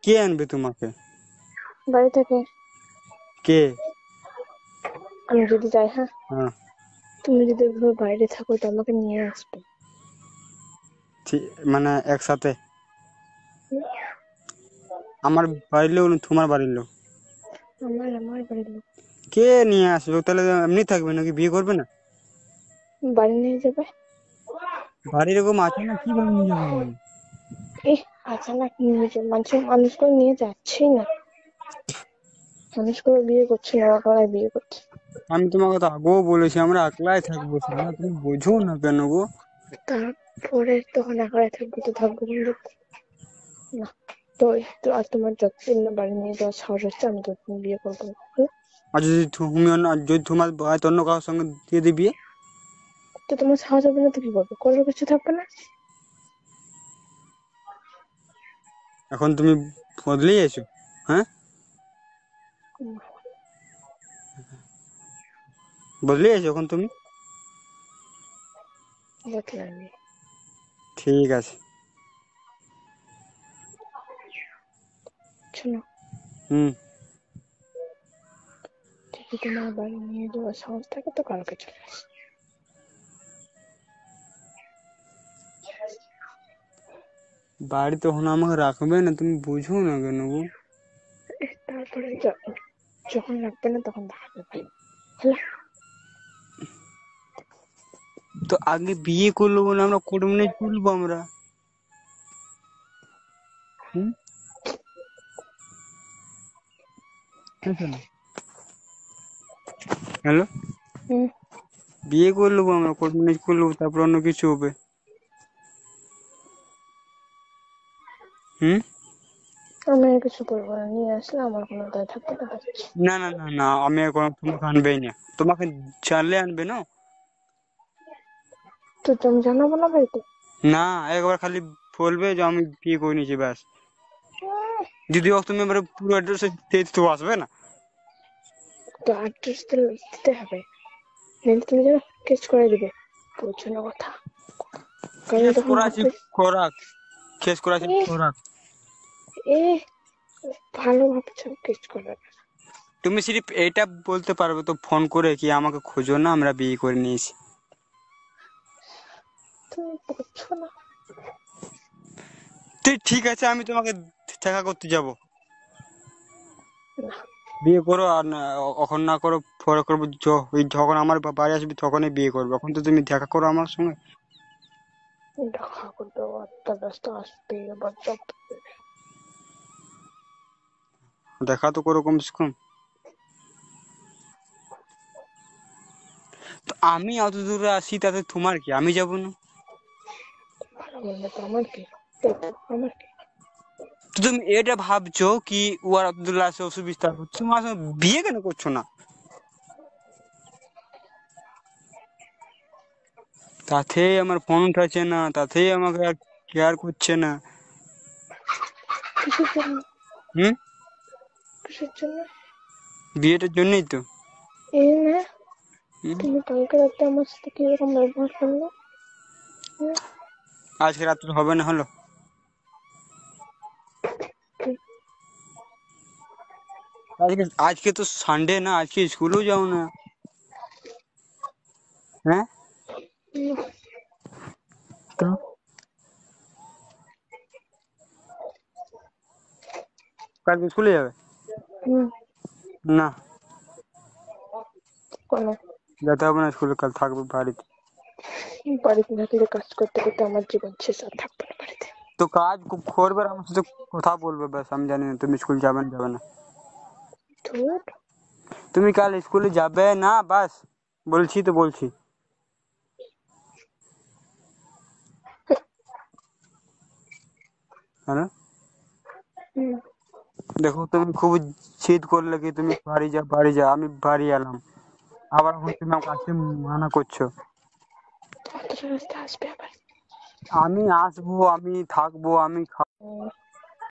কে আনবে তোমাকে? বাড়ি থেকে। কে? আমি যদি যাই, হ্যাঁ, হ্যাঁ তুমি যদি এভাবে বাইরে থাকো তো আমাকে নিয়ে আসবে। মানে একসাথে আমার বাড়ির লোক না তোমার বাড়ির লোক? আমার বাড়ির লোক। কে নিয়ে আসবে? তাহলে এমনি থাকবে নাকি? বিয়ে করবে না? বাড়ি নিয়ে যাবে। বাড়ি এরকম আছে না, কি বাড়ি নিয়ে যাবো আমি? আচানক নিয়ে যাবে, মানুষ করে নিয়ে যাচ্ছি না, মানুষ করে বিয়ে করছি না, একলাই বিয়ে করছি। আমি তোমাকে তো আগেও বলেছি আমরা একলাই থাকবো না, তুমি বোঝো না কেন গো? তারপরে তখন একলাই থাকবো তো থাকবো, কিন্তু না। তো আর তোমার যতদিন না বাড়ি নিয়ে যাওয়ার সাহস হচ্ছে আমি ততদিন বিয়ে করবো না, হলো? আর যদি তোমার হয়তো অন্য কারোর সঙ্গে দিয়ে দিবি, তো তোমার সাহস হবে না তো কি করবে? করার কিছু থাকবে না। এখন তুমি বদলে গেছো? হ্যাঁ, বদলে গেছো এখন তুমি? বদলানি। ঠিক আছে। শোনো, হুম। যদি তোমার বাড়ি নিয়ে যাওয়ার সাহস থাকে তো কালকে চলে আসো। বাড়ি তখন আমাকে রাখবে না, তুমি বুঝো না কেন গো? তারপরে যখন লাগবে না তখন দেখাবে ভাই, হলো? তো আগে বিয়ে করলো বলে আমরা কোর্ট ম্যারেজ করবো আমরা? হুম। হ্যালো, হুম। বিয়ে করলো আমরা, কোর্ট ম্যারেজ করলো, তারপর অন্য কিছু হবে। হুম। আমি আর কিছু করবো না, নিয়ে আসলে আমার কোনো দায় থাকবে না। না না না না, আমি এখন তোমাকে আনবেই না, তোমাকে জানলে আনবে না। তো তুমি জানাবো না বাড়িতে? না, একবার খালি বলবে যে আমি বিয়ে করে নিয়েছি ব্যাস। যদি তুমি এবারে পুরো অ্যাড্রেস তো আসবে না। তো অ্যাড্রেস দিতে হবে, নাহলে তুমি যেন কেস করে দিবে, বুঝছো না কথা? কারণ কেস তখন করাছি, ভাববে করাক, কেস করাছি এ করাক। এ ভালো ভাবছো কেস করার। তুমি সিরিফ এটা বলতে পারবে তো ফোন করে কি আমাকে খোঁজো না, আমরা বিয়ে করে নিয়েছি। তুমি বুঝছো না। ঠিক আছে, আমি তোমাকে দেখা করতে যাব। না, বিয়ে করো আর এখন না করো, পরে করবো, যখন আমার বাড়ি আসবে তখনই বিয়ে করবো, এখন তো তুমি দেখা করো আমার সঙ্গে। দেখা করতে একটা ব্যস্ত আসবে আবার সব। দেখা তো করো কমসে কম। তো আমি অত দূরে আসি তাতে তোমার কি? আমি যাবো না? ভালো মন্দ তো আমার কি, আমার কি। তো তুমি এটা ভাবছো কি ও আর আব্দুল্লাহ আছে অসুবিধা হচ্ছে, তোমার সঙ্গে বিয়ে কেন করছো না? তাতেই আমার ফোন উঠাচ্ছে না, তাতেই আমাকে আর কেয়ার করছে না। কিসের জন্য? হুম। কিসের জন্য? বিয়েটার জন্যই তো। এই না, হুম? তুমি কালকে রাতে আমার সাথে কিরকম ব্যবহার করলে? হুম? আজকে রাত্রে হবে না হলো? আজকে আজকে তো সানডে না, আজকে স্কুলেও যাও না? হ্যাঁ। তো কালকে স্কুলে যাবে? হুম। না, কোনো যেতে হবে না স্কুলে, কাল থাকবে বাড়িতে। বাড়িতে থাকলে কাজ করতে করতে আমার জীবন শেষ, আর থাকবে না বাড়িতে। তো কাজ করবে আর আমার সাথে কথা বলবে ব্যাস, আমি জানি না তুমি স্কুল যাবে না যাবে না। ধুর। তুমি কাল স্কুলে যাবে না বাস, বলছি তো বলছি। হ্যাঁ। হুম। দেখো তুমি খুব জিদ করলে কি তুমি বাড়ি যা বাড়ি যা, আমি বাড়ি এলাম, আবার এখন তুমি আমাকে আসতে মানা করছো। অতটা রাস্তা আসবে আবার? আমি আসবো, আমি থাকবো, আমি